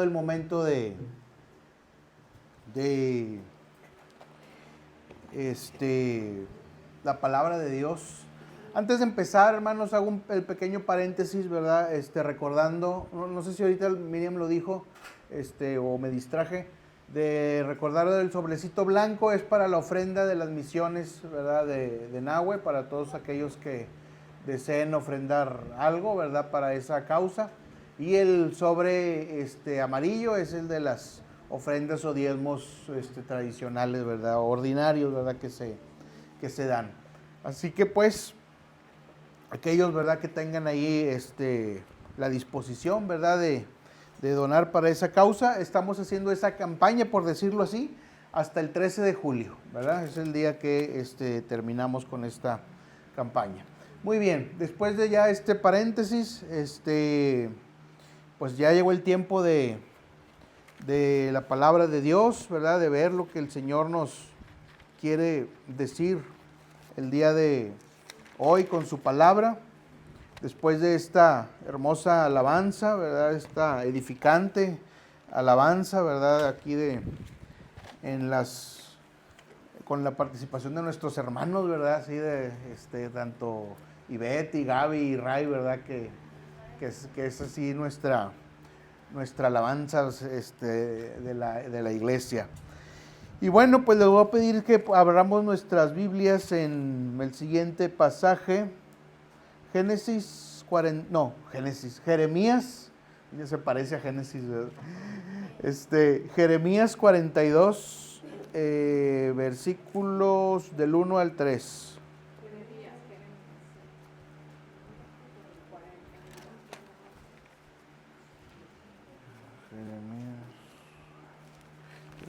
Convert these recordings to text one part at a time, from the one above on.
el momento de la palabra de Dios. Antes de empezar, hermanos, hago el pequeño paréntesis, ¿verdad? Recordando, no sé si ahorita Miriam lo dijo, o me distraje, de recordar el sobrecito blanco es para la ofrenda de las misiones, ¿verdad? De Nahue, para todos aquellos que deseen ofrendar algo, ¿verdad? Para esa causa. Y el sobre amarillo es el de las ofrendas o diezmos tradicionales, ¿verdad? Ordinarios, ¿verdad? Que se dan. Así que pues, aquellos, ¿verdad? Que tengan ahí la disposición, ¿verdad? De donar para esa causa. Estamos haciendo esa campaña, por decirlo así, hasta el 13 de julio, ¿verdad? Es el día que terminamos con esta campaña. Muy bien, después de ya este paréntesis, pues ya llegó el tiempo de la palabra de Dios, ¿verdad? De ver lo que el Señor nos quiere decir el día de hoy con su palabra. Después de esta hermosa alabanza, ¿verdad? Esta edificante alabanza, ¿verdad? Aquí con la participación de nuestros hermanos, ¿verdad? Así de tanto Ivette y Gaby y Ray, ¿verdad? Que es así nuestra alabanza de la iglesia. Y bueno, pues les voy a pedir que abramos nuestras Biblias en el siguiente pasaje. Jeremías, ya se parece a Génesis, ¿verdad? Jeremías 42, versículos del 1 al 3.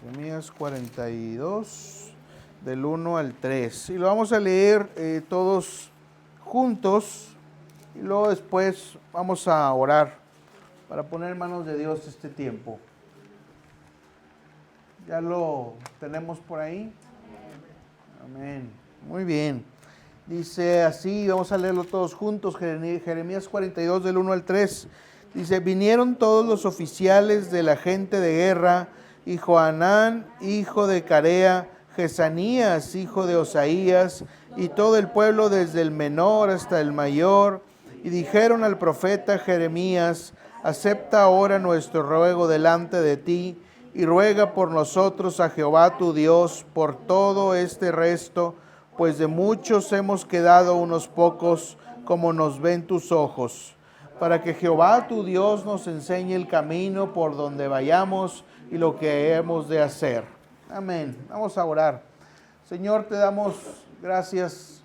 Jeremías 42, del 1 al 3. Y lo vamos a leer todos juntos. Y luego después vamos a orar para poner en manos de Dios este tiempo. ¿Ya lo tenemos por ahí? Amén. Muy bien. Dice así, vamos a leerlo todos juntos, Jeremías 42 del 1 al 3. Dice, vinieron todos los oficiales de la gente de guerra, y Johanán, hijo de Carea, Jesanías, hijo de Osaías, y todo el pueblo desde el menor hasta el mayor, y dijeron al profeta Jeremías, acepta ahora nuestro ruego delante de ti, y ruega por nosotros a Jehová tu Dios por todo este resto, pues de muchos hemos quedado unos pocos, como nos ven tus ojos, para que Jehová tu Dios nos enseñe el camino por donde vayamos y lo que hemos de hacer. Amén. Vamos a orar. Señor, te damos gracias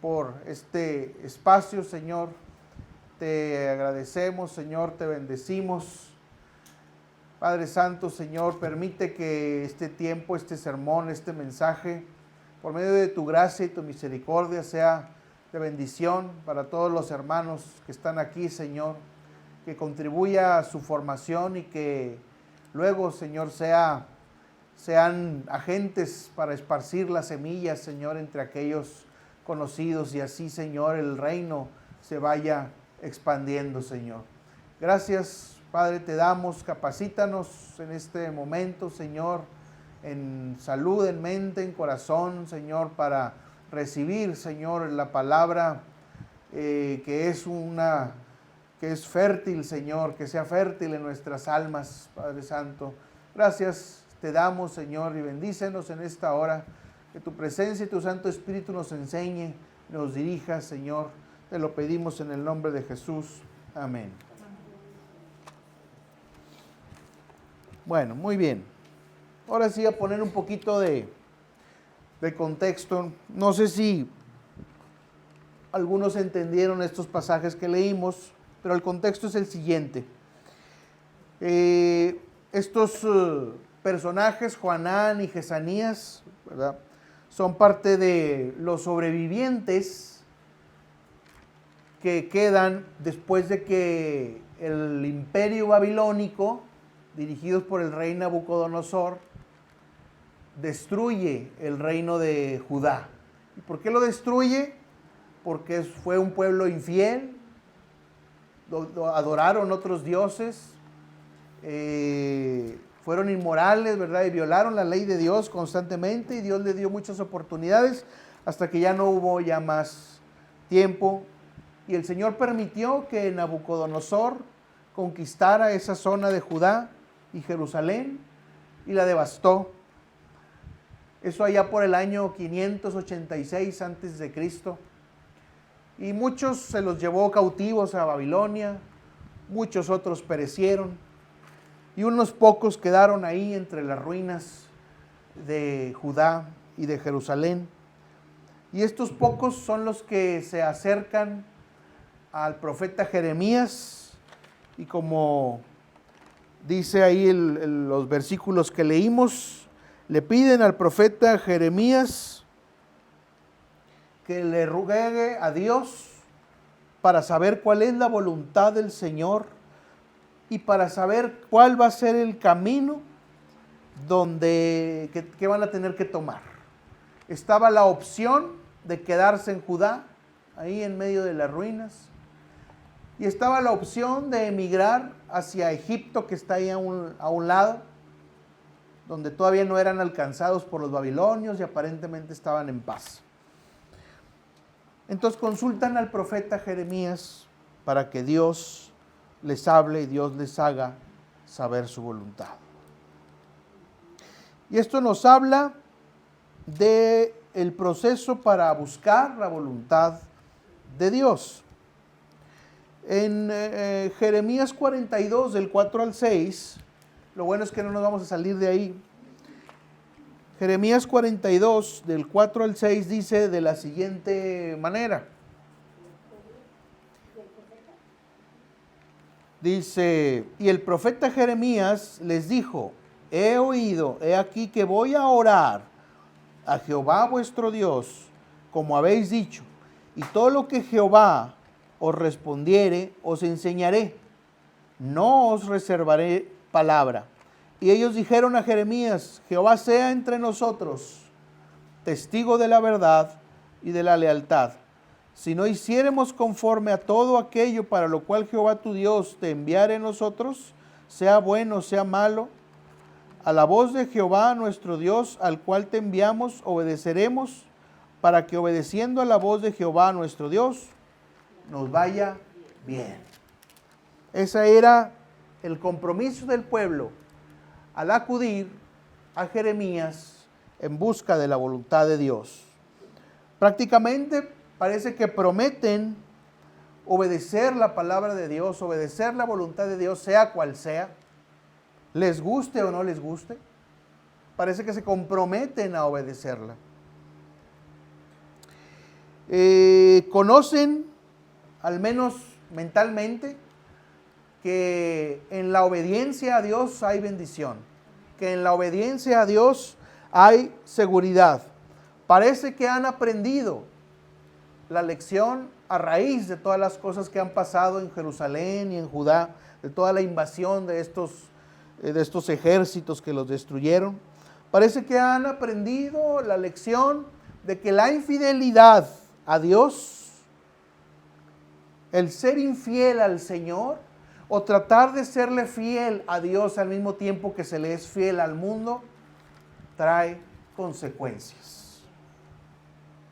por este espacio, Señor. Te agradecemos, Señor, te bendecimos. Padre Santo, Señor, permite que este tiempo, este sermón, este mensaje, por medio de tu gracia y tu misericordia, sea de bendición para todos los hermanos que están aquí, Señor, que contribuya a su formación y que luego, Señor, sean agentes para esparcir las semillas, Señor, entre aquellos conocidos y así, Señor, el reino se vaya expandiendo, Señor. Gracias, Padre, te damos, capacítanos en este momento, Señor, en salud, en mente, en corazón, Señor, para recibir, Señor, la palabra que es fértil, Señor, que sea fértil en nuestras almas, Padre Santo. Gracias te damos, Señor, y bendícenos en esta hora, que tu presencia y tu Santo Espíritu nos enseñe, nos dirija, Señor. Te lo pedimos en el nombre de Jesús. Amén. Bueno, muy bien. Ahora sí, a poner un poquito de contexto. No sé si algunos entendieron estos pasajes que leímos, pero el contexto es el siguiente. Estos personajes, Johanán y Jesanías, ¿verdad?, son parte de los sobrevivientes que quedan después de que el imperio babilónico, dirigidos por el rey Nabucodonosor, destruye el reino de Judá. ¿Y por qué lo destruye? Porque fue un pueblo infiel, adoraron otros dioses, fueron inmorales, ¿verdad? Y violaron la ley de Dios constantemente, y Dios les dio muchas oportunidades hasta que ya no hubo ya más tiempo. Y el Señor permitió que Nabucodonosor conquistara esa zona de Judá y Jerusalén y la devastó. Eso allá por el año 586 antes de Cristo. Y muchos se los llevó cautivos a Babilonia, muchos otros perecieron, y unos pocos quedaron ahí entre las ruinas de Judá y de Jerusalén. Y estos pocos son los que se acercan al profeta Jeremías, y como dice ahí los versículos que leímos, le piden al profeta Jeremías que le ruegue a Dios para saber cuál es la voluntad del Señor y para saber cuál va a ser el camino que van a tener que tomar. Estaba la opción de quedarse en Judá, ahí en medio de las ruinas, y estaba la opción de emigrar hacia Egipto, que está ahí a un lado, donde todavía no eran alcanzados por los babilonios y aparentemente estaban en paz. Entonces consultan al profeta Jeremías para que Dios les hable y Dios les haga saber su voluntad. Y esto nos habla del proceso para buscar la voluntad de Dios. En Jeremías 42, del 4 al 6, lo bueno es que no nos vamos a salir de ahí. Jeremías 42, del 4 al 6, dice de la siguiente manera. Dice, y el profeta Jeremías les dijo, he oído, he aquí que voy a orar a Jehová vuestro Dios, como habéis dicho, y todo lo que Jehová os respondiere, os enseñaré, no os reservaré palabra. Y ellos dijeron a Jeremías, Jehová sea entre nosotros, testigo de la verdad y de la lealtad. Si no hiciéremos conforme a todo aquello para lo cual Jehová tu Dios te enviare a nosotros, sea bueno, sea malo, a la voz de Jehová nuestro Dios, al cual te enviamos, obedeceremos, para que obedeciendo a la voz de Jehová nuestro Dios, nos vaya bien. Ese era el compromiso del pueblo al acudir a Jeremías en busca de la voluntad de Dios. Prácticamente parece que prometen obedecer la palabra de Dios, obedecer la voluntad de Dios, sea cual sea, les guste o no les guste. Parece que se comprometen a obedecerla. Conocen, al menos mentalmente, que en la obediencia a Dios hay bendición, que en la obediencia a Dios hay seguridad. Parece que han aprendido la lección a raíz de todas las cosas que han pasado en Jerusalén y en Judá, de toda la invasión de estos ejércitos que los destruyeron. Parece que han aprendido la lección de que la infidelidad a Dios, el ser infiel al Señor, o tratar de serle fiel a Dios al mismo tiempo que se le es fiel al mundo, trae consecuencias.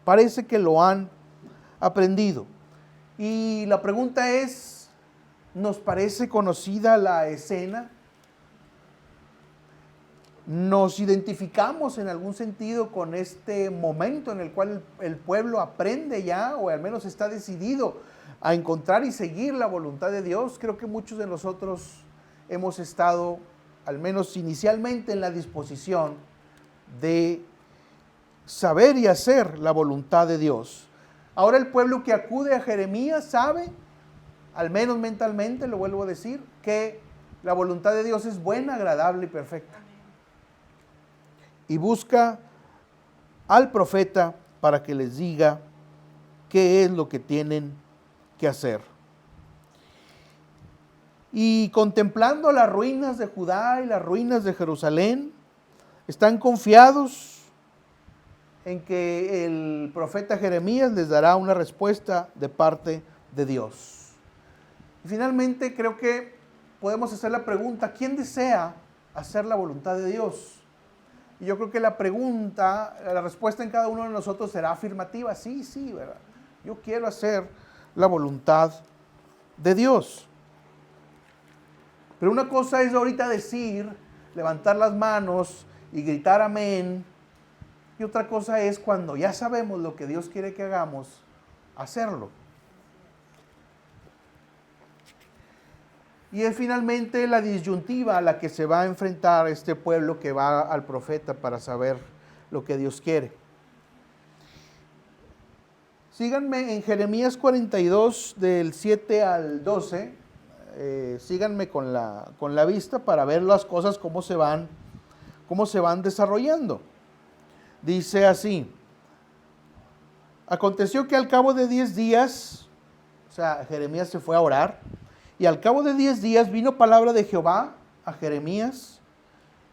Parece que lo han aprendido. Y la pregunta es, ¿nos parece conocida la escena? ¿Nos identificamos en algún sentido con este momento en el cual el pueblo aprende ya, o al menos está decidido a encontrar y seguir la voluntad de Dios? Creo que muchos de nosotros hemos estado, al menos inicialmente, en la disposición de saber y hacer la voluntad de Dios. Ahora el pueblo que acude a Jeremías sabe, al menos mentalmente, lo vuelvo a decir, que la voluntad de Dios es buena, agradable y perfecta. Y busca al profeta para que les diga qué es lo que tienen que hacer. Y contemplando las ruinas de Judá y las ruinas de Jerusalén, están confiados en que el profeta Jeremías les dará una respuesta de parte de Dios. Y finalmente creo que podemos hacer la pregunta, ¿quién desea hacer la voluntad de Dios? Y yo creo que la respuesta en cada uno de nosotros será afirmativa, sí, ¿verdad? Yo quiero hacer la voluntad de Dios. Pero una cosa es ahorita decir, levantar las manos y gritar amén. Y otra cosa es cuando ya sabemos lo que Dios quiere que hagamos, hacerlo. Y es finalmente la disyuntiva a la que se va a enfrentar este pueblo que va al profeta para saber lo que Dios quiere. Síganme en Jeremías 42 del 7 al 12. Síganme con la vista para ver las cosas cómo se van desarrollando. Dice así: aconteció que al cabo de 10 días, o sea, Jeremías se fue a orar, y al cabo de 10 días vino palabra de Jehová a Jeremías,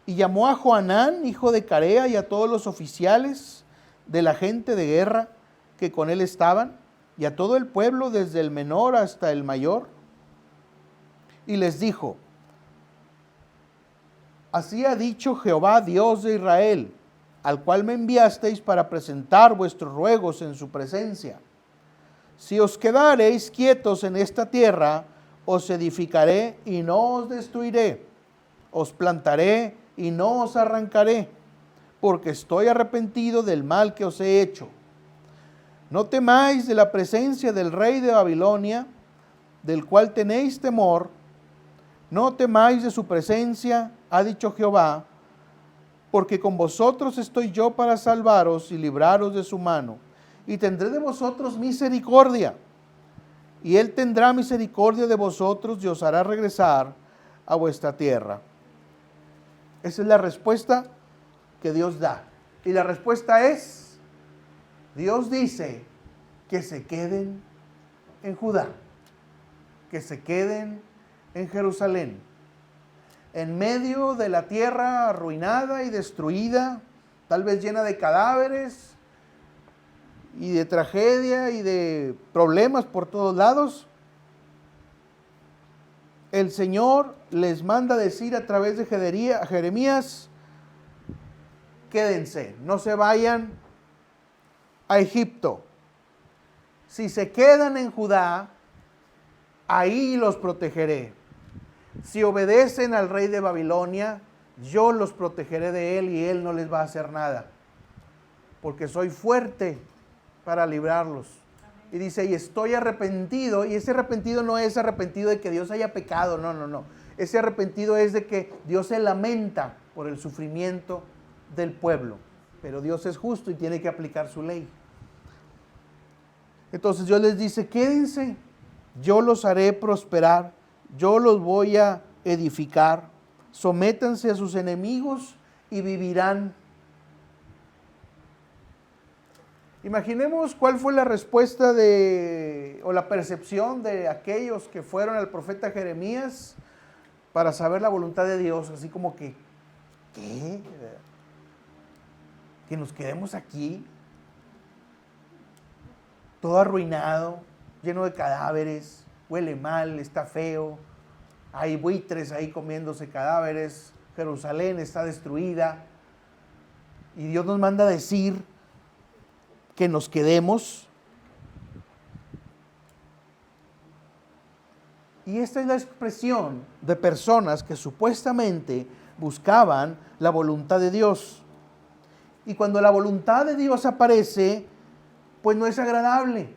y llamó a Johanán, hijo de Carea, y a todos los oficiales de la gente de guerra que con él estaban, y a todo el pueblo, desde el menor hasta el mayor, y les dijo: así ha dicho Jehová, Dios de Israel, al cual me enviasteis para presentar vuestros ruegos en su presencia. Si os quedareis quietos en esta tierra, os edificaré y no os destruiré, os plantaré y no os arrancaré, porque estoy arrepentido del mal que os he hecho. No temáis de la presencia del rey de Babilonia, del cual tenéis temor, no temáis de su presencia, ha dicho Jehová, porque con vosotros estoy yo para salvaros y libraros de su mano, y tendré de vosotros misericordia, y él tendrá misericordia de vosotros y os hará regresar a vuestra tierra. Esa es la respuesta que Dios da. Y la respuesta es, Dios dice que se queden en Judá, que se queden en Jerusalén, en medio de la tierra arruinada y destruida, tal vez llena de cadáveres y de tragedia y de problemas por todos lados. El Señor les manda decir a través de Jeremías: quédense, no se vayan a Egipto. Si se quedan en Judá, ahí los protegeré. Si obedecen al rey de Babilonia, yo los protegeré de él y él no les va a hacer nada, porque soy fuerte para librarlos. Y dice, y estoy arrepentido, y ese arrepentido no es arrepentido de que Dios haya pecado, no. Ese arrepentido es de que Dios se lamenta por el sufrimiento del pueblo, pero Dios es justo y tiene que aplicar su ley. Entonces Dios les dice, quédense, yo los haré prosperar, yo los voy a edificar, sométanse a sus enemigos y vivirán. Imaginemos cuál fue la respuesta o la percepción de aquellos que fueron al profeta Jeremías para saber la voluntad de Dios, así como que, ¿qué? Que nos quedemos aquí, todo arruinado, lleno de cadáveres, huele mal, está feo, hay buitres ahí comiéndose cadáveres, Jerusalén está destruida, y Dios nos manda a decir que nos quedemos. Y esta es la expresión de personas que supuestamente buscaban la voluntad de Dios. Y cuando la voluntad de Dios aparece, pues no es agradable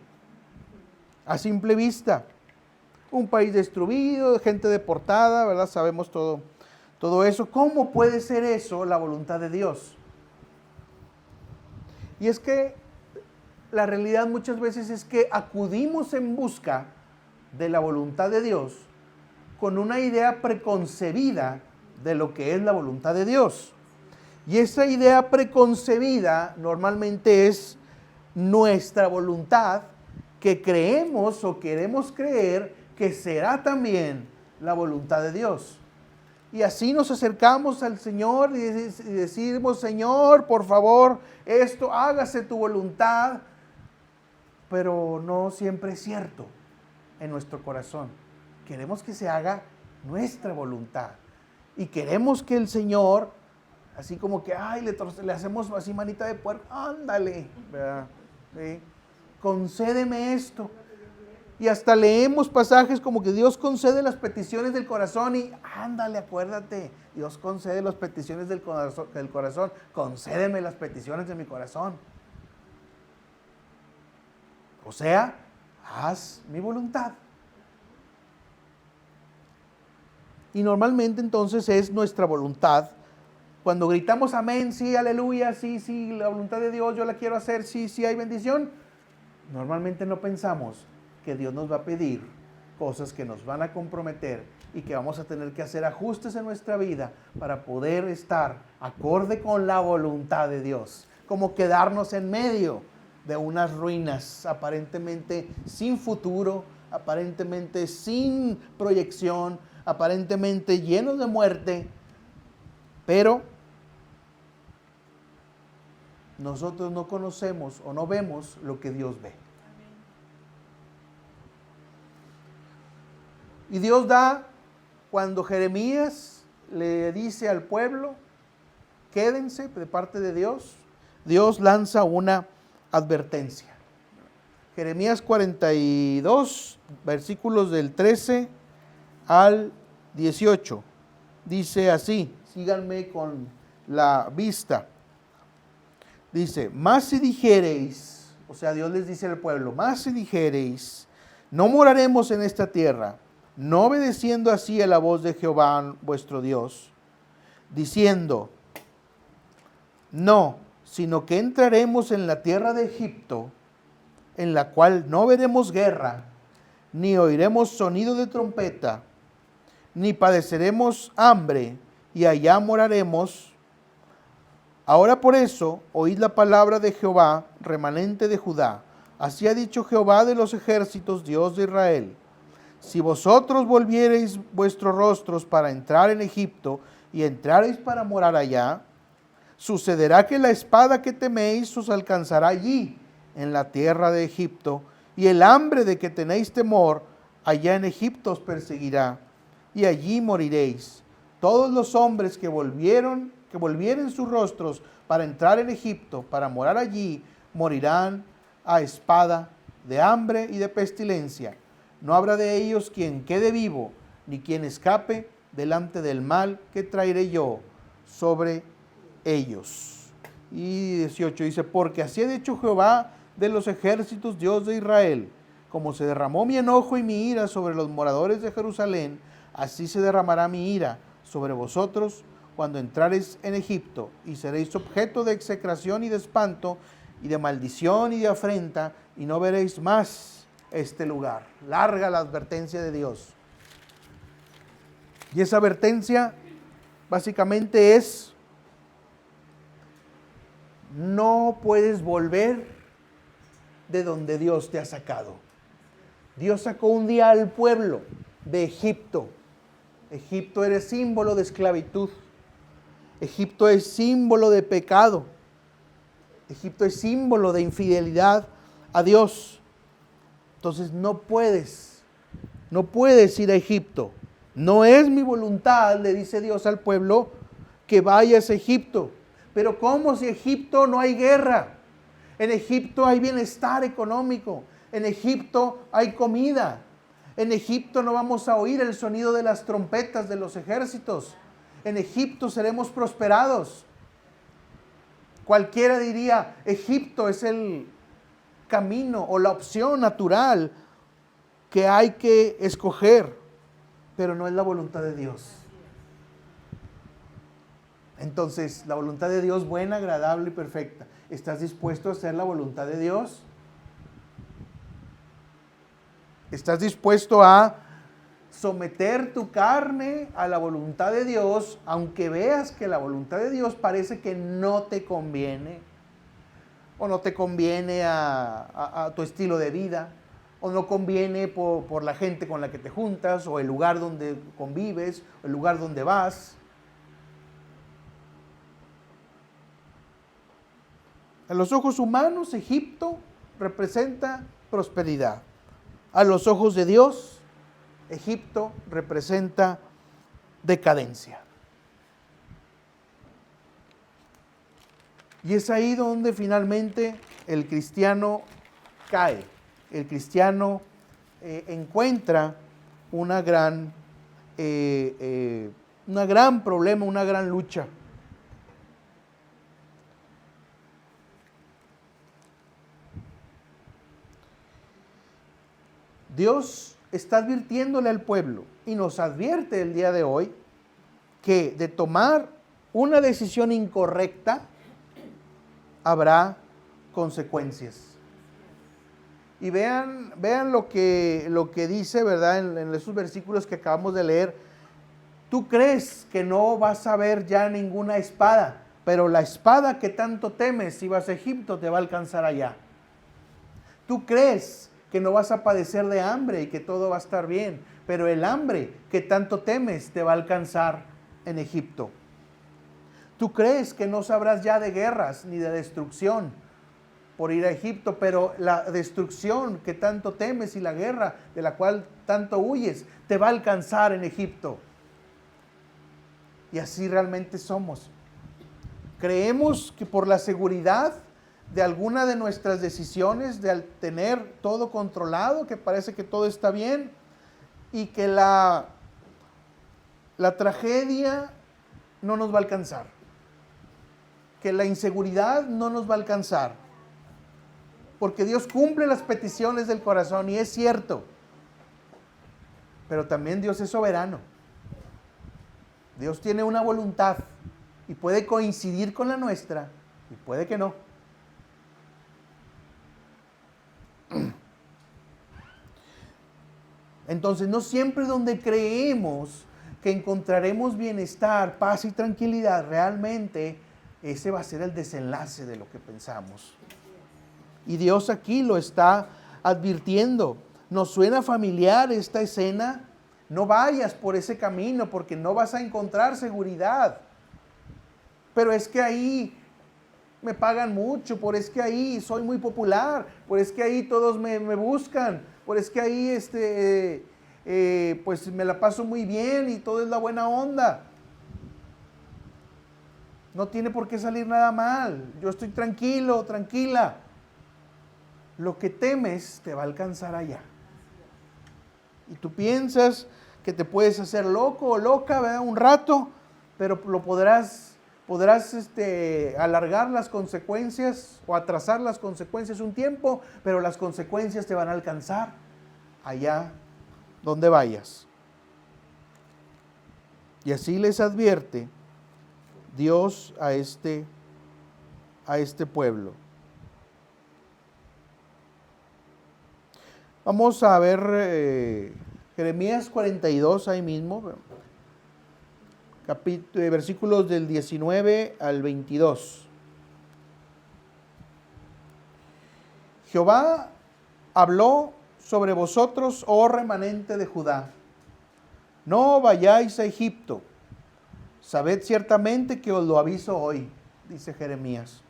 a simple vista. Un país destruido, gente deportada, ¿verdad? Sabemos todo eso. ¿Cómo puede ser eso la voluntad de Dios? Y es que la realidad muchas veces es que acudimos en busca de la voluntad de Dios con una idea preconcebida de lo que es la voluntad de Dios. Y esa idea preconcebida normalmente es nuestra voluntad que creemos o queremos creer que será también la voluntad de Dios. Y así nos acercamos al Señor y decimos, Señor, por favor, esto, hágase tu voluntad. Pero no siempre es cierto en nuestro corazón. Queremos que se haga nuestra voluntad. Y queremos que el Señor, así como que, ay, le hacemos así manita de puerco, ándale, ¿verdad? ¿Sí? Concédeme esto. Y hasta leemos pasajes como que Dios concede las peticiones del corazón y ándale, acuérdate, Dios concede las peticiones del corazón, concédeme las peticiones de mi corazón. O sea, haz mi voluntad. Y normalmente entonces es nuestra voluntad. Cuando gritamos amén, sí, aleluya, sí, sí, la voluntad de Dios, yo la quiero hacer, sí, sí, hay bendición. Normalmente no pensamos que Dios nos va a pedir cosas que nos van a comprometer y que vamos a tener que hacer ajustes en nuestra vida para poder estar acorde con la voluntad de Dios. Como quedarnos en medio de unas ruinas aparentemente sin futuro, aparentemente sin proyección, aparentemente llenos de muerte, pero nosotros no conocemos o no vemos lo que Dios ve. Y Dios da, cuando Jeremías le dice al pueblo, quédense de parte de Dios, Dios lanza una advertencia. Jeremías 42, versículos del 13 al 18. Dice así, síganme con la vista. Dice, más si dijereis, o sea, Dios les dice al pueblo, más si dijereis, no moraremos en esta tierra, no obedeciendo así a la voz de Jehová vuestro Dios, diciendo, no, sino que entraremos en la tierra de Egipto, en la cual no veremos guerra, ni oiremos sonido de trompeta, ni padeceremos hambre, y allá moraremos. Ahora por eso, oíd la palabra de Jehová, remanente de Judá. Así ha dicho Jehová de los ejércitos, Dios de Israel. Si vosotros volviereis vuestros rostros para entrar en Egipto, y entrareis para morar allá, sucederá que la espada que teméis os alcanzará allí, en la tierra de Egipto, y el hambre de que tenéis temor, allá en Egipto os perseguirá, y allí moriréis. Todos los hombres que volvieren sus rostros para entrar en Egipto, para morar allí, morirán a espada, de hambre y de pestilencia. No habrá de ellos quien quede vivo, ni quien escape delante del mal que traeré yo sobre ellos. Y 18 dice, porque así ha dicho Jehová de los ejércitos, Dios de Israel, como se derramó mi enojo y mi ira sobre los moradores de Jerusalén, así se derramará mi ira sobre vosotros cuando entrareis en Egipto, y seréis objeto de execración y de espanto, y de maldición y de afrenta, y no veréis más este lugar. Larga la advertencia de Dios. Y esa advertencia básicamente es, no puedes volver de donde Dios te ha sacado. Dios sacó un día al pueblo de Egipto. Egipto era símbolo de esclavitud. Egipto es símbolo de pecado. Egipto es símbolo de infidelidad a Dios. Entonces no puedes ir a Egipto. No es mi voluntad, le dice Dios al pueblo, que vayas a Egipto. Pero ¿cómo si en Egipto no hay guerra? En Egipto hay bienestar económico. En Egipto hay comida. En Egipto no vamos a oír el sonido de las trompetas de los ejércitos. En Egipto seremos prosperados. Cualquiera diría, Egipto es el camino o la opción natural que hay que escoger, pero no es la voluntad de Dios. Entonces, la voluntad de Dios buena, agradable y perfecta. ¿Estás dispuesto a hacer la voluntad de Dios? ¿Estás dispuesto a someter tu carne a la voluntad de Dios, aunque veas que la voluntad de Dios parece que no te conviene, o no te conviene a tu estilo de vida, o no conviene por la gente con la que te juntas, o el lugar donde convives, o el lugar donde vas? A los ojos humanos, Egipto representa prosperidad. A los ojos de Dios, Egipto representa decadencia. Y es ahí donde finalmente el cristiano cae. El cristiano encuentra una gran problema, una gran lucha. Dios está advirtiéndole al pueblo y nos advierte el día de hoy que de tomar una decisión incorrecta habrá consecuencias. Y vean lo que dice, ¿verdad? En esos versículos que acabamos de leer. Tú crees que no vas a ver ya ninguna espada, pero la espada que tanto temes si vas a Egipto te va a alcanzar allá. Tú crees que no vas a padecer de hambre y que todo va a estar bien, pero el hambre que tanto temes te va a alcanzar en Egipto. Tú crees que no sabrás ya de guerras ni de destrucción por ir a Egipto, pero la destrucción que tanto temes y la guerra de la cual tanto huyes te va a alcanzar en Egipto. Y así realmente somos. Creemos que por la seguridad de alguna de nuestras decisiones, de al tener todo controlado, que parece que todo está bien, y que la tragedia no nos va a alcanzar, que la inseguridad no nos va a alcanzar, porque Dios cumple las peticiones del corazón, y es cierto, pero también Dios es soberano. Dios tiene una voluntad, y puede coincidir con la nuestra, y puede que no. Entonces, no siempre donde creemos que encontraremos bienestar, paz y tranquilidad, realmente ese va a ser el desenlace de lo que pensamos. Y Dios aquí lo está advirtiendo. ¿Nos suena familiar esta escena? No vayas por ese camino porque no vas a encontrar seguridad. Pero es que ahí me pagan mucho, por es que ahí soy muy popular, por es que ahí todos me buscan, por es que ahí pues me la paso muy bien y todo es la buena onda. No tiene por qué salir nada mal, yo estoy tranquilo, tranquila. Lo que temes te va a alcanzar allá. Y tú piensas que te puedes hacer loco o loca, ¿verdad? Un rato, pero lo podrás alargar las consecuencias o atrasar las consecuencias un tiempo, pero las consecuencias te van a alcanzar allá donde vayas. Y así les advierte Dios a este pueblo. Vamos a ver Jeremías 42 ahí mismo, versículos del 19 al 22. Jehová habló sobre vosotros, oh remanente de Judá. No vayáis a Egipto. Sabed ciertamente que os lo aviso hoy, dice Jeremías.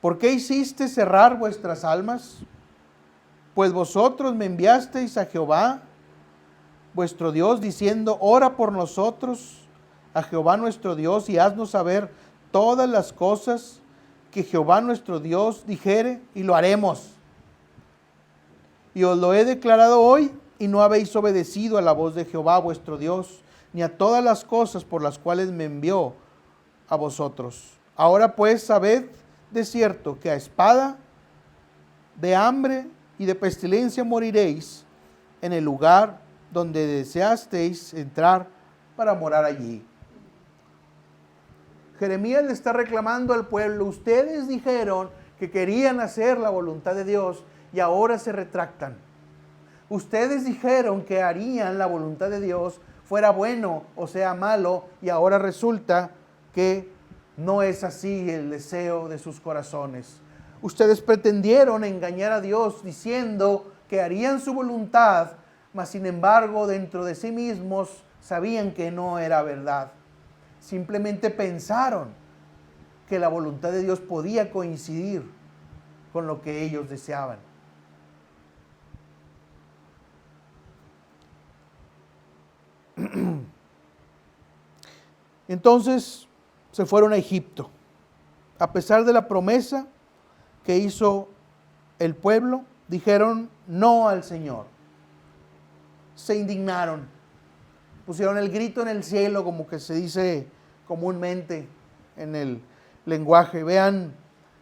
¿Por qué hiciste cerrar vuestras almas? Pues vosotros me enviasteis a Jehová, vuestro Dios, diciendo, ora por nosotros, a Jehová nuestro Dios, y haznos saber todas las cosas que Jehová nuestro Dios dijere, y lo haremos. Y os lo he declarado hoy, y no habéis obedecido a la voz de Jehová vuestro Dios, ni a todas las cosas por las cuales me envió a vosotros. Ahora pues sabed de cierto que a espada, de hambre y de pestilencia moriréis en el lugar donde deseasteis entrar para morar allí. Jeremías le está reclamando al pueblo, ustedes dijeron que querían hacer la voluntad de Dios y ahora se retractan. Ustedes dijeron que harían la voluntad de Dios, fuera bueno o sea malo, y ahora resulta que no es así el deseo de sus corazones. Ustedes pretendieron engañar a Dios diciendo que harían su voluntad, mas sin embargo dentro de sí mismos sabían que no era verdad. Simplemente pensaron que la voluntad de Dios podía coincidir con lo que ellos deseaban. Entonces se fueron a Egipto. A pesar de la promesa que hizo el pueblo, dijeron no al Señor. Se indignaron. Pusieron el grito en el cielo, como que se dice comúnmente en el lenguaje. Vean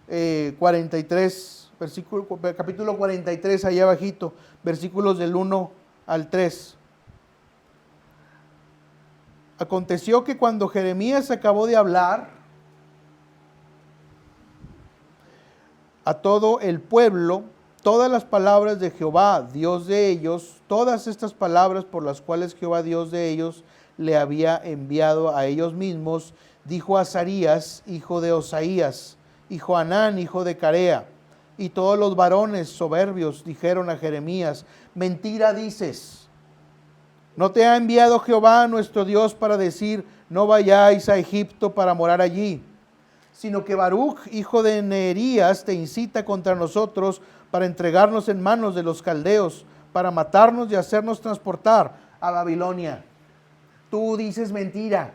43, capítulo 43, allá abajito, versículos del 1 al 3. Aconteció que cuando Jeremías acabó de hablar a todo el pueblo, todas las palabras de Jehová, Dios de ellos, todas estas palabras por las cuales Jehová, Dios de ellos, le había enviado a ellos mismos, dijo a Azarías, hijo de Osaías, y Johanán, hijo de Carea, y todos los varones soberbios dijeron a Jeremías, mentira dices. ¿No te ha enviado Jehová nuestro Dios para decir, no vayáis a Egipto para morar allí? Sino que Baruch, hijo de Neerías, te incita contra nosotros para entregarnos en manos de los caldeos, para matarnos y hacernos transportar a Babilonia. Tú dices mentira.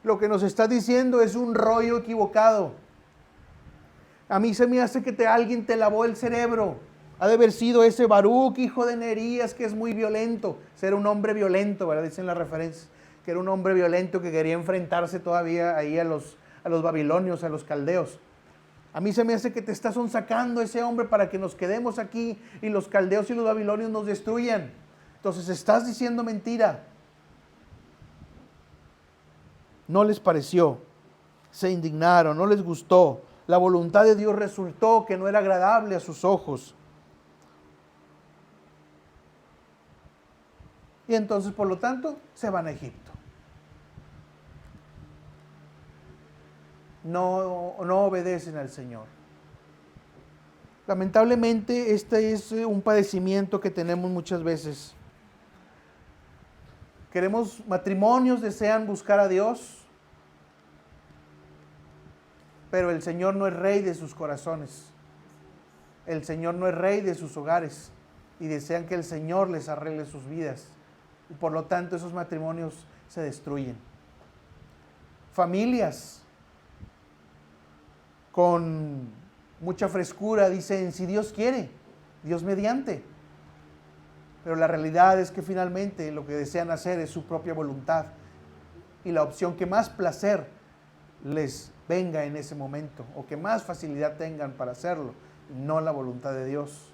Lo que nos estás diciendo es un rollo equivocado. A mí se me hace que alguien te lavó el cerebro. Ha de haber sido ese Baruch, hijo de Neerías, que es muy violento. Era un hombre violento, ¿verdad? Dicen las referencias, que era un hombre violento que quería enfrentarse todavía ahí a los babilonios, a los caldeos. A mí se me hace que te está sonsacando ese hombre para que nos quedemos aquí y los caldeos y los babilonios nos destruyan. Entonces estás diciendo mentira. No les pareció, se indignaron, no les gustó. La voluntad de Dios resultó que no era agradable a sus ojos. Y entonces, por lo tanto, se van a Egipto. No obedecen al Señor. Lamentablemente, este es un padecimiento que tenemos muchas veces. Matrimonios desean buscar a Dios, pero el Señor no es rey de sus corazones. El Señor no es rey de sus hogares y desean que el Señor les arregle sus vidas. Y por lo tanto, esos matrimonios se destruyen. Familias con mucha frescura dicen, si Dios quiere, Dios mediante. Pero la realidad es que finalmente lo que desean hacer es su propia voluntad y la opción que más placer les venga en ese momento o que más facilidad tengan para hacerlo, no la voluntad de Dios.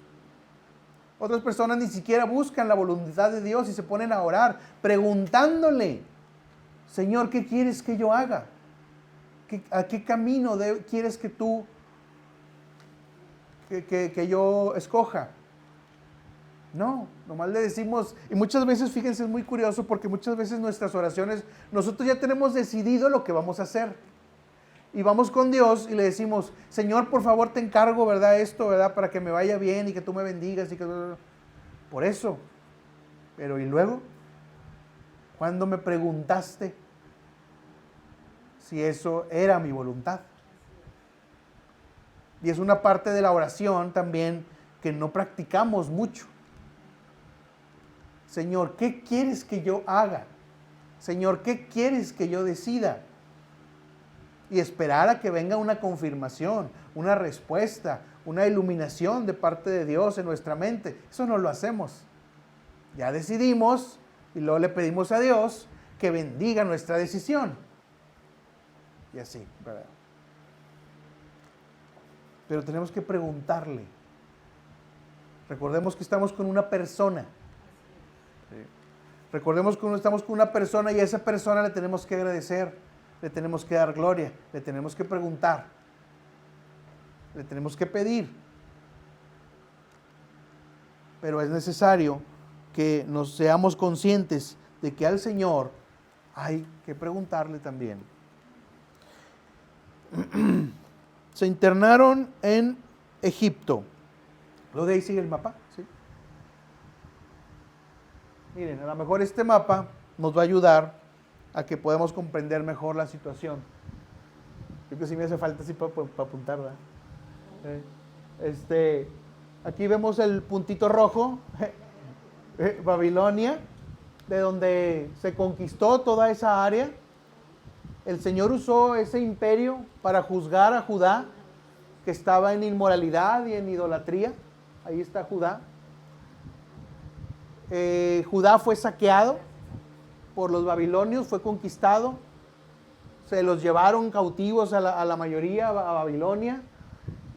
Otras personas ni siquiera buscan la voluntad de Dios y se ponen a orar preguntándole, Señor, ¿qué quieres que yo haga? ¿A qué camino quieres que tú, que yo escoja? No, nomás le decimos, y muchas veces, fíjense, es muy curioso porque muchas veces nuestras oraciones, nosotros ya tenemos decidido lo que vamos a hacer. Y vamos con Dios y le decimos, Señor, por favor te encargo, ¿verdad? Esto, ¿verdad? Para que me vaya bien y que tú me bendigas. Por eso. Pero ¿y luego? ¿Cuándo me preguntaste si eso era mi voluntad? Y es una parte de la oración también que no practicamos mucho. Señor, ¿qué quieres que yo haga? Señor, ¿qué quieres que yo decida? Y esperar a que venga una confirmación, una respuesta, una iluminación de parte de Dios en nuestra mente. Eso no lo hacemos. Ya decidimos y luego le pedimos a Dios que bendiga nuestra decisión. Y así, ¿verdad? Pero tenemos que preguntarle. Recordemos que estamos con una persona. ¿Sí? Recordemos que estamos con una persona y a esa persona le tenemos que agradecer. Le tenemos que dar gloria, le tenemos que preguntar, le tenemos que pedir. Pero es necesario que nos seamos conscientes de que al Señor hay que preguntarle también. Se internaron en Egipto. Luego de ahí sigue el mapa, ¿sí? Miren, a lo mejor este mapa nos va a ayudar a que podamos comprender mejor la situación. Creo que sí me hace falta así para apuntar, ¿verdad? Aquí vemos el puntito rojo, Babilonia, de donde se conquistó toda esa área. El Señor usó ese imperio para juzgar a Judá, que estaba en inmoralidad y en idolatría. Ahí está Judá. Judá fue saqueado por los babilonios, fue conquistado. Se los llevaron cautivos a la mayoría a Babilonia,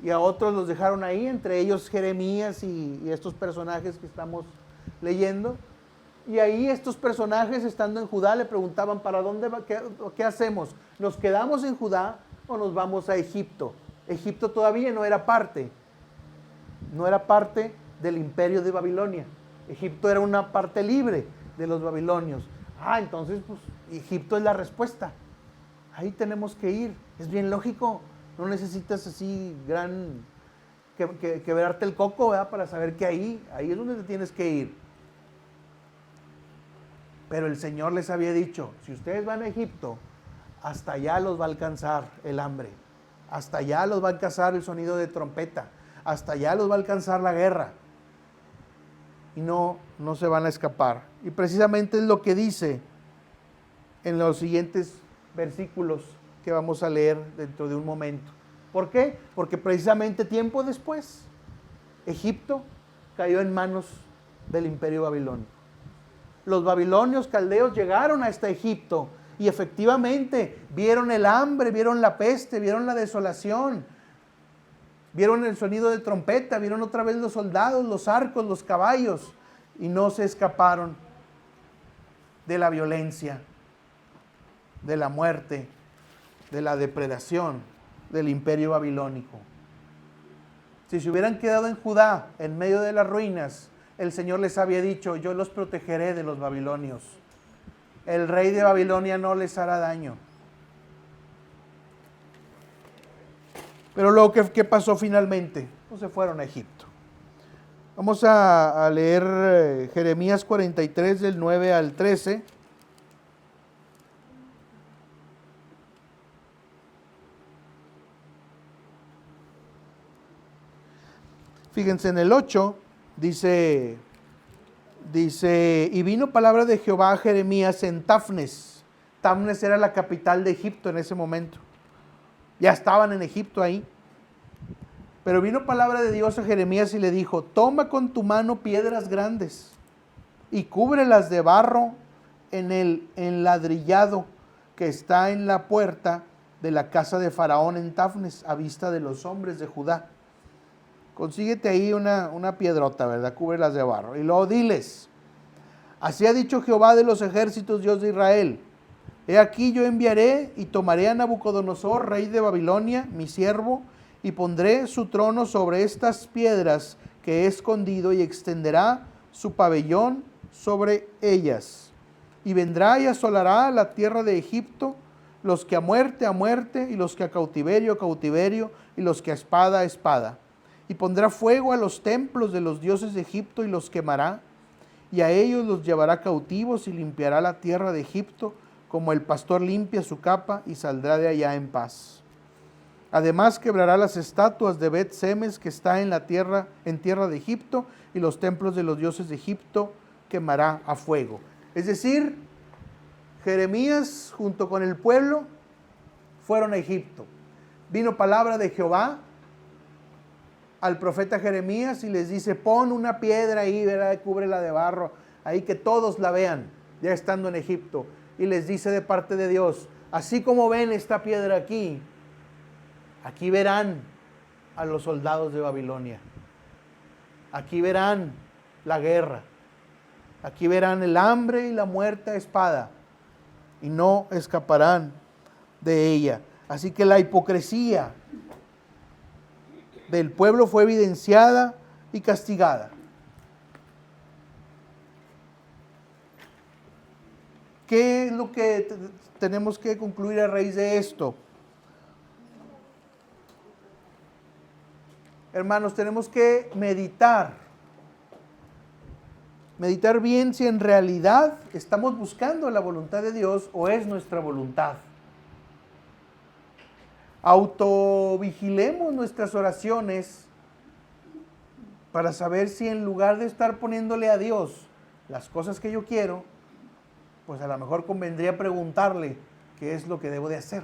y a otros los dejaron ahí, entre ellos Jeremías y estos personajes que estamos leyendo. Y ahí estos personajes, estando en Judá, le preguntaban: ¿para dónde va? ¿Qué hacemos? ¿Nos quedamos en Judá o nos vamos a Egipto? Egipto todavía no era parte del imperio de Babilonia. Egipto era una parte libre de los babilonios. Entonces pues Egipto es la respuesta. Ahí tenemos que ir. Es bien lógico. No necesitas así quebrarte el coco, ¿verdad?, para saber que ahí es donde te tienes que ir. Pero el Señor les había dicho: si ustedes van a Egipto, hasta allá los va a alcanzar el hambre. Hasta allá los va a alcanzar el sonido de trompeta. Hasta allá los va a alcanzar la guerra. Y no se van a escapar. Y precisamente es lo que dice en los siguientes versículos que vamos a leer dentro de un momento. ¿Por qué? Porque precisamente tiempo después, Egipto cayó en manos del imperio babilónico. Los babilonios caldeos llegaron hasta Egipto y efectivamente vieron el hambre, vieron la peste, vieron la desolación, vieron el sonido de trompeta, vieron otra vez los soldados, los arcos, los caballos, y no se escaparon de la violencia, de la muerte, de la depredación del imperio babilónico. Si se hubieran quedado en Judá, en medio de las ruinas, el Señor les había dicho: yo los protegeré de los babilonios. El rey de Babilonia no les hará daño. Pero luego, ¿qué pasó finalmente? Pues se fueron a Egipto. Vamos a leer Jeremías 43 del 9 al 13. Fíjense en el 8, dice, y vino palabra de Jehová a Jeremías en Tafnes. Tafnes era la capital de Egipto en ese momento. Ya estaban en Egipto ahí. Pero vino palabra de Dios a Jeremías y le dijo: toma con tu mano piedras grandes y cúbrelas de barro en el enladrillado que está en la puerta de la casa de Faraón en Tafnes, a vista de los hombres de Judá. Consíguete ahí una piedrota, ¿verdad? Cúbrelas de barro. Y luego diles: así ha dicho Jehová de los ejércitos, Dios de Israel: he aquí yo enviaré y tomaré a Nabucodonosor, rey de Babilonia, mi siervo, y pondré su trono sobre estas piedras que he escondido, y extenderá su pabellón sobre ellas. Y vendrá y asolará la tierra de Egipto, los que a muerte, y los que a cautiverio, y los que a espada. Y pondrá fuego a los templos de los dioses de Egipto y los quemará, y a ellos los llevará cautivos y limpiará la tierra de Egipto, como el pastor limpia su capa, y saldrá de allá en paz. Además quebrará las estatuas de Bet-Semes que está en tierra de Egipto, y los templos de los dioses de Egipto quemará a fuego. Es decir, Jeremías junto con el pueblo fueron a Egipto. Vino palabra de Jehová al profeta Jeremías y les dice: pon una piedra ahí, ¿verdad? Cúbrela de barro, ahí que todos la vean, ya estando en Egipto. Y les dice de parte de Dios: así como ven esta piedra aquí, aquí verán a los soldados de Babilonia. Aquí verán la guerra. Aquí verán el hambre y la muerte a espada, y no escaparán de ella. Así que la hipocresía del pueblo fue evidenciada y castigada. ¿Qué es lo que tenemos que concluir a raíz de esto? Hermanos, tenemos que meditar bien si en realidad estamos buscando la voluntad de Dios o es nuestra voluntad. Autovigilemos nuestras oraciones para saber si en lugar de estar poniéndole a Dios las cosas que yo quiero, pues a lo mejor convendría preguntarle: qué es lo que debo de hacer.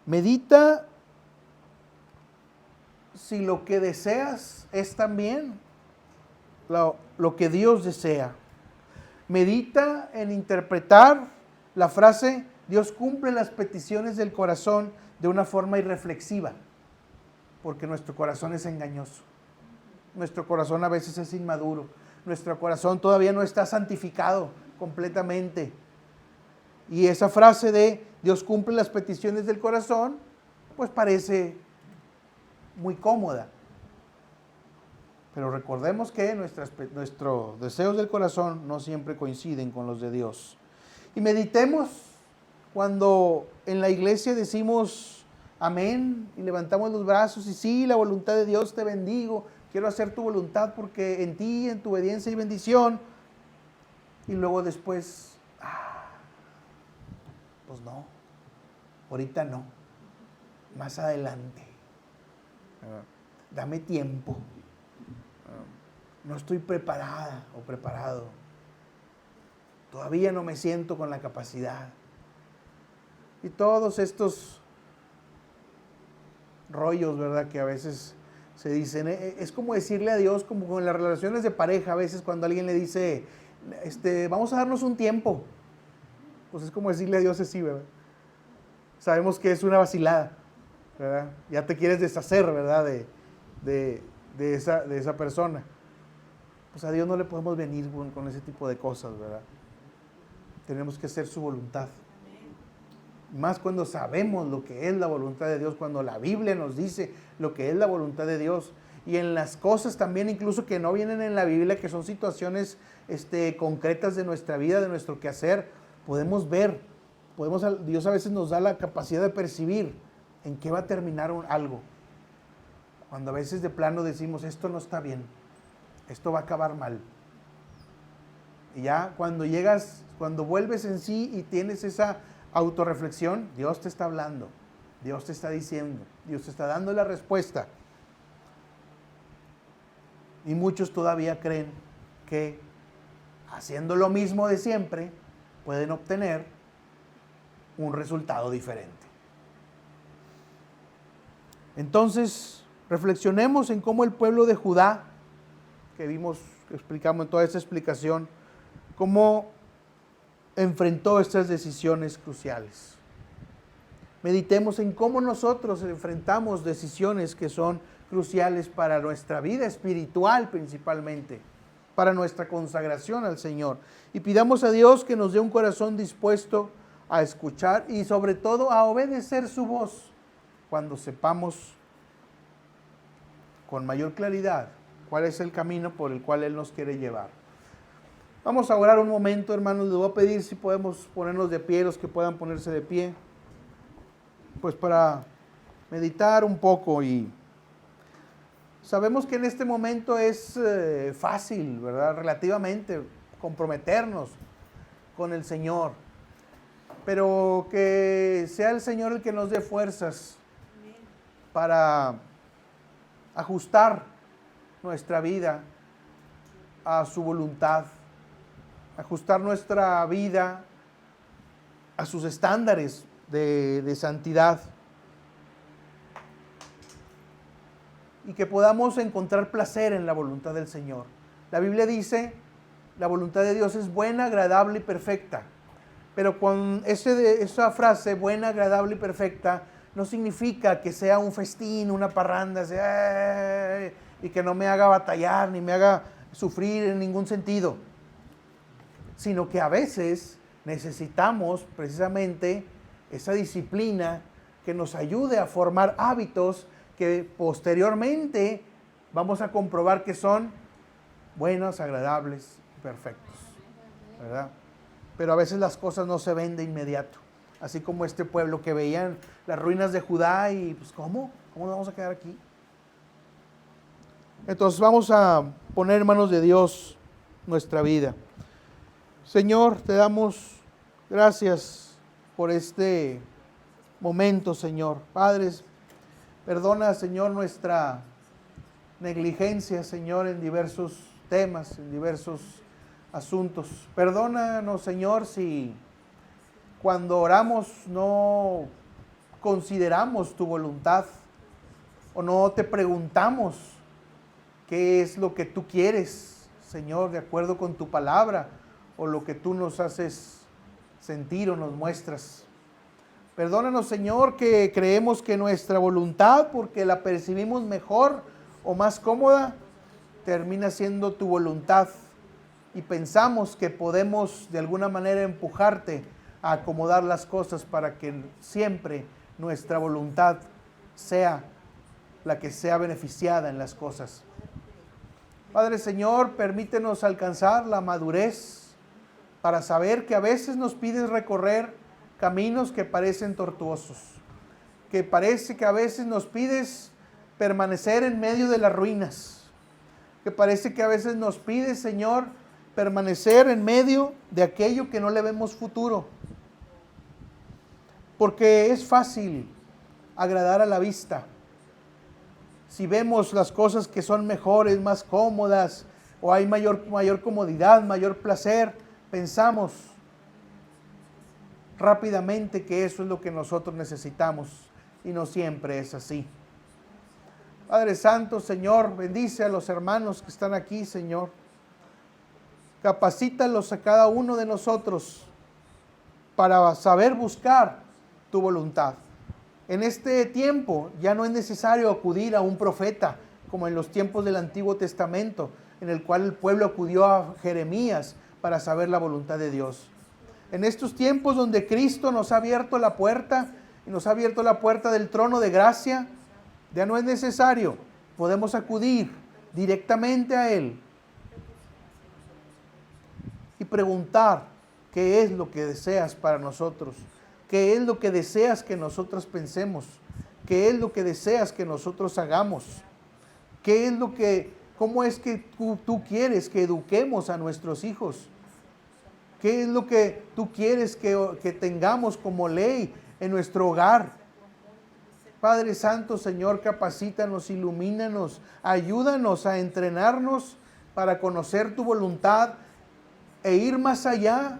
Medita si lo que deseas es también lo que Dios desea. Medita en interpretar la frase, Dios cumple las peticiones del corazón de una forma irreflexiva, porque nuestro corazón es engañoso. Nuestro corazón a veces es inmaduro. Nuestro corazón todavía no está santificado completamente. Y esa frase de Dios cumple las peticiones del corazón, pues parece muy cómoda. Pero recordemos que nuestros deseos del corazón no siempre coinciden con los de Dios. Y meditemos cuando en la iglesia decimos amén y levantamos los brazos y sí, la voluntad de Dios te bendigo, quiero hacer tu voluntad porque en ti, en tu obediencia y bendición. Y luego después, pues no, ahorita no, más adelante, dame tiempo. No estoy preparada o preparado. Todavía no me siento con la capacidad. Y todos estos rollos, ¿verdad? Que a veces se dicen. Es como decirle a Dios, como en las relaciones de pareja, a veces cuando alguien le dice, vamos a darnos un tiempo. Pues es como decirle a Dios así, ¿verdad? Sabemos que es una vacilada, ¿verdad? Ya te quieres deshacer, ¿verdad? De esa persona. Pues a Dios no le podemos venir con ese tipo de cosas, ¿verdad? Tenemos que hacer su voluntad. Más cuando sabemos lo que es la voluntad de Dios, cuando la Biblia nos dice lo que es la voluntad de Dios. Y en las cosas también, incluso que no vienen en la Biblia, que son situaciones concretas de nuestra vida, de nuestro quehacer, podemos ver, Dios a veces nos da la capacidad de percibir en qué va a terminar algo. Cuando a veces de plano decimos, esto no está bien, esto va a acabar mal. Y ya cuando vuelves en sí y tienes esa autorreflexión, Dios te está hablando, Dios te está diciendo, Dios te está dando la respuesta. Y muchos todavía creen que haciendo lo mismo de siempre pueden obtener un resultado diferente. Entonces, reflexionemos en cómo el pueblo de Judá, que explicamos en toda esta explicación, cómo enfrentó estas decisiones cruciales. Meditemos en cómo nosotros enfrentamos decisiones que son cruciales para nuestra vida espiritual principalmente, para nuestra consagración al Señor. Y pidamos a Dios que nos dé un corazón dispuesto a escuchar y sobre todo a obedecer su voz cuando sepamos con mayor claridad cuál es el camino por el cual Él nos quiere llevar. Vamos a orar un momento, hermanos. Les voy a pedir si podemos ponernos de pie, los que puedan ponerse de pie, pues para meditar un poco. Y sabemos que en este momento es fácil, ¿verdad? Relativamente comprometernos con el Señor, pero que sea el Señor el que nos dé fuerzas para ajustar nuestra vida a su voluntad, ajustar nuestra vida a sus estándares de santidad, y que podamos encontrar placer en la voluntad del Señor. La Biblia dice, la voluntad de Dios es buena, agradable y perfecta. Pero con esa frase, buena, agradable y perfecta, no significa que sea un festín, una parranda, y que no me haga batallar, ni me haga sufrir en ningún sentido. Sino que a veces necesitamos precisamente esa disciplina que nos ayude a formar hábitos que posteriormente vamos a comprobar que son buenos, agradables y perfectos, ¿verdad? Pero a veces las cosas no se ven de inmediato. Así como este pueblo que veían las ruinas de Judá y pues ¿cómo? ¿Cómo nos vamos a quedar aquí? Entonces vamos a poner en manos de Dios nuestra vida. Señor, te damos gracias por este momento, Señor. Padres, perdona, Señor, nuestra negligencia, Señor, en diversos temas, en diversos asuntos. Perdónanos, Señor, si cuando oramos no consideramos tu voluntad o no te preguntamos qué es lo que tú quieres, Señor, de acuerdo con tu palabra o lo que tú nos haces sentir o nos muestras. Perdónanos, Señor, que creemos que nuestra voluntad, porque la percibimos mejor o más cómoda, termina siendo tu voluntad y pensamos que podemos de alguna manera empujarte a acomodar las cosas para que siempre nuestra voluntad sea la que sea beneficiada en las cosas. Padre Señor, permítenos alcanzar la madurez para saber que a veces nos pides recorrer caminos que parecen tortuosos, que parece que a veces nos pides permanecer en medio de las ruinas, que parece que a veces nos pides, Señor, permanecer en medio de aquello que no le vemos futuro, porque es fácil agradar a la vista. Si vemos las cosas que son mejores, más cómodas, o hay mayor comodidad, mayor placer, pensamos rápidamente que eso es lo que nosotros necesitamos, y no siempre es así. Padre Santo, Señor, bendice a los hermanos que están aquí, Señor. Capacítalos a cada uno de nosotros para saber buscar tu voluntad. En este tiempo ya no es necesario acudir a un profeta, como en los tiempos del Antiguo Testamento, en el cual el pueblo acudió a Jeremías para saber la voluntad de Dios. En estos tiempos donde Cristo nos ha abierto la puerta, y nos ha abierto la puerta del trono de gracia, ya no es necesario, podemos acudir directamente a Él y preguntar qué es lo que deseas para nosotros, qué es lo que deseas que nosotros pensemos, qué es lo que deseas que nosotros hagamos, cómo es que tú quieres que eduquemos a nuestros hijos, qué es lo que tú quieres que tengamos como ley en nuestro hogar. Padre Santo, Señor, capacítanos, ilumínanos, ayúdanos a entrenarnos para conocer tu voluntad e ir más allá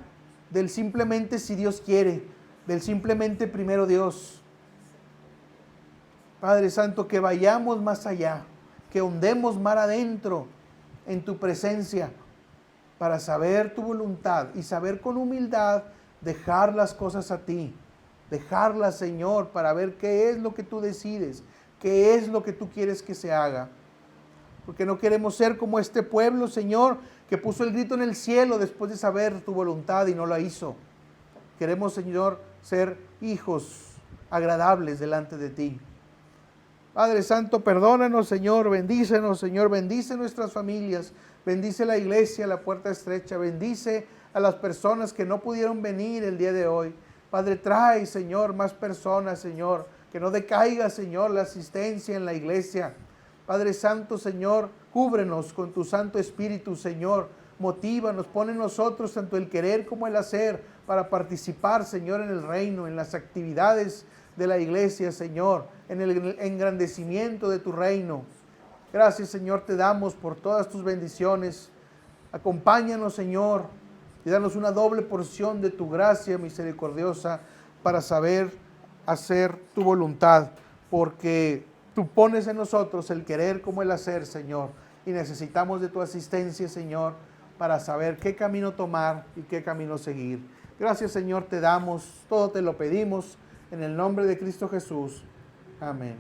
del simplemente si Dios quiere, del simplemente primero Dios. Padre Santo, que vayamos más allá, que hundemos mar adentro en tu presencia para saber tu voluntad y saber con humildad dejar las cosas a ti. Dejarlas, Señor, para ver qué es lo que tú decides, qué es lo que tú quieres que se haga. Porque no queremos ser como este pueblo, Señor, que puso el grito en el cielo después de saber tu voluntad y no la hizo. Queremos, Señor, ser hijos agradables delante de ti. Padre Santo, perdónanos, Señor, bendícenos, Señor, bendice nuestras familias, bendice la iglesia, la puerta estrecha, bendice a las personas que no pudieron venir el día de hoy. Padre, trae, Señor, más personas, Señor, que no decaiga, Señor, la asistencia en la iglesia. Padre Santo, Señor, cúbrenos con tu Santo Espíritu, Señor, motívanos, pone en nosotros tanto el querer como el hacer para participar, Señor, en el reino, en las actividades de la iglesia, Señor, en el engrandecimiento de tu reino. Gracias, Señor, te damos por todas tus bendiciones. Acompáñanos, Señor, y danos una doble porción de tu gracia misericordiosa para saber hacer tu voluntad, porque tú pones en nosotros el querer como el hacer, Señor, y necesitamos de tu asistencia, Señor, para saber qué camino tomar y qué camino seguir. Gracias, Señor, te damos, todo te lo pedimos, en el nombre de Cristo Jesús. Amén.